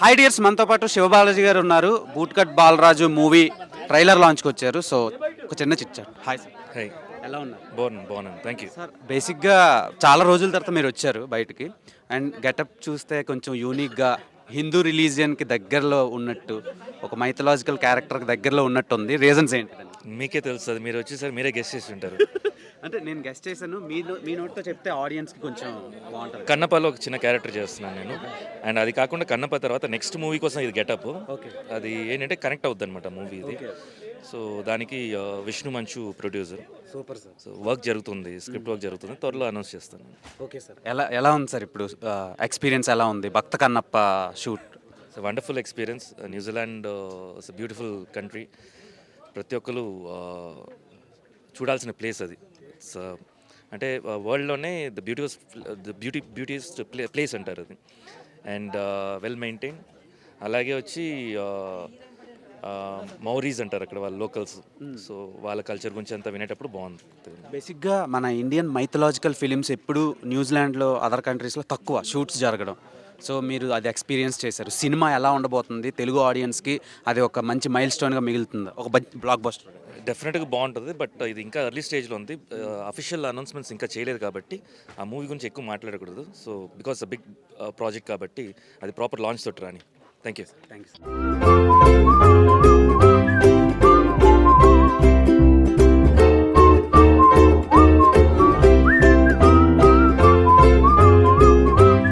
Hi dears, మనతో పాటు శివబాలాజీ గారు ఉన్నారు. Boot Cut Balaraju movie trailer లాంచ్కి వచ్చారు. సో ఒక చిన్న చిట్చాట్. హాయ్ సార్, హై, ఎలా ఉన్నారు బాగున్నాను, థ్యాంక్ యూ. సార్? బేసిక్గా చాలా రోజుల తర్వాత మీరు వచ్చారు బయటికి, అండ్ గెటప్ చూస్తే కొంచెం యూనిక్గా హిందూ రిలీజియన్కి దగ్గరలో ఉన్నట్టు, ఒక మైథలాజికల్ క్యారెక్టర్కి దగ్గరలో ఉన్నట్టు ఉంది. రీజన్స్ ఏంటి? మీకే తెలుస్తుంది, మీరు వచ్చేసరి మీరే గెస్ట్ చేసి ఉంటారు. అంటే నేను గెస్ట్ చేశాను, మీ నోట్తో చెప్తే ఆడియన్స్కి కొంచెం బాగుంటుంది. కన్నప్పలో ఒక చిన్న క్యారెక్టర్ చేస్తున్నాను నేను, అండ్ అది కాకుండా కన్నప్ప తర్వాత నెక్స్ట్ మూవీ కోసం ఇది గెటప్. ఓకే, అది ఏంటంటే కనెక్ట్ అవుద్ది అనమాట మూవీ ఇది. సో దానికి విష్ణు మంచు producer. Super sir. So work జరుగుతుంది, స్క్రిప్ట్ వర్క్ జరుగుతుంది, త్వరలో అనౌన్స్ చేస్తాను. ఓకే సార్, ఎలా ఉంది సార్ ఇప్పుడు ఎక్స్పీరియన్స్ ఎలా ఉంది Bhakta Kannappa shoot? So wonderful experience. New Zealand it's beautiful country. ప్రతి ఒక్కరు చూడాల్సిన ప్లేస్ అది. సో అంటే వరల్డ్లోనే బ్యూటీస్ట్ ప్లేస్ అంటారు అది, అండ్ వెల్ మెయింటైన్. అలాగే వచ్చి మౌరీస్ అంటారు అక్కడ వాళ్ళ లోకల్స్. సో వాళ్ళ కల్చర్ గురించి అంతా వినేటప్పుడు బాగుంది. బేసిక్గా మన ఇండియన్ మైథలాజికల్ ఫిలిమ్స్ ఎప్పుడు న్యూజిలాండ్లో, అదర్ కంట్రీస్లో తక్కువ షూట్స్ జరగడం. సో మీరు అది ఎక్స్పీరియన్స్ చేశారు. సినిమా ఎలా ఉండబోతుంది తెలుగు ఆడియన్స్కి? అది ఒక మంచి మైల్ స్టోన్గా మిగులుతుంది, ఒక బ్లాక్ బస్టర్. డెఫినెట్గా బాగుంటుంది, బట్ ఇది ఇంకా ఎర్లీ స్టేజ్లో ఉంది. అఫీషియల్ అనౌన్స్మెంట్స్ ఇంకా చేయలేదు కాబట్టి ఆ మూవీ గురించి ఎక్కువ మాట్లాడకూడదు. సో బికాస్ బిగ్ ప్రాజెక్ట్ కాబట్టి అది ప్రాపర్ లాంచ్ తోటి రాని. Thank you.